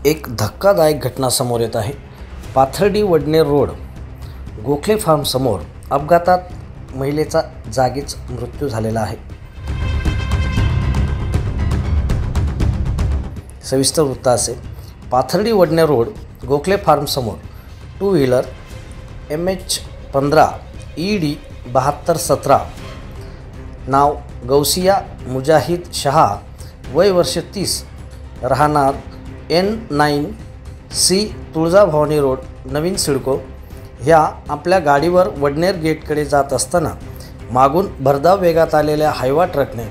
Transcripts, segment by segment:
एक धक्कादायक घटना समोर येत आहे। पाथर्डी वडनेर रोड गोखले फार्म समोर अपघातात महिलेचा जागीच मृत्यू झालेला आहे। सविस्तर वृत्त असे, पाथर्डी वडनेर रोड गोखले फार्म समोर टू व्हीलर MH15 ED 7217 नाव गौसिया मुजाहिद शहा, वय वर्ष 30, राहणार N9 C तुळजाभवानी रोड नवीन सिडको ह्या आपल्या गाडीवर वडनेर गेटकडे जात असताना मागून भरधाव वेगात आलेल्या हायवा ट्रकने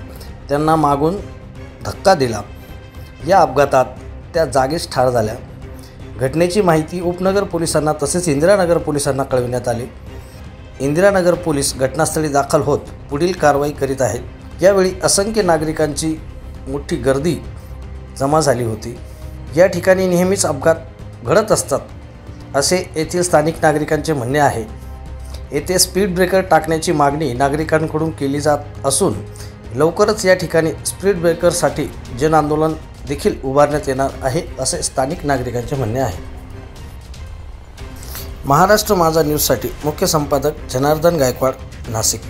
त्यांना मागून धक्का दिला। या अपघातात त्या जागीच ठार झाल्या। घटनेची माहिती उपनगर पोलिसांना तसेच इंदिरानगर पोलिसांना कळविण्यात आली। इंदिरानगर पोलीस घटनास्थळी दाखल होत पुढील कारवाई करीत आहेत। यावेळी असंख्य नागरिकांची मोठी गर्दी जमा झाली होती। या ठिकाणी नेहमीच अपघात घडत असतात असे येथील स्थानिक नागरिकांचे म्हणणे आहे। येथे स्पीड ब्रेकर टाकण्याची मागणी नागरिकांकडून केली जात असून लवकरच या ठिकाणी स्पीड ब्रेकरसाठी जन आंदोलन देखील उभारण्यात येणार आहे असे स्थानिक नागरिकांचे म्हणणे आहे। महाराष्ट्र माझा न्यूजसाठी मुख्य संपादक जनार्दन गायकवाड, नाशिक।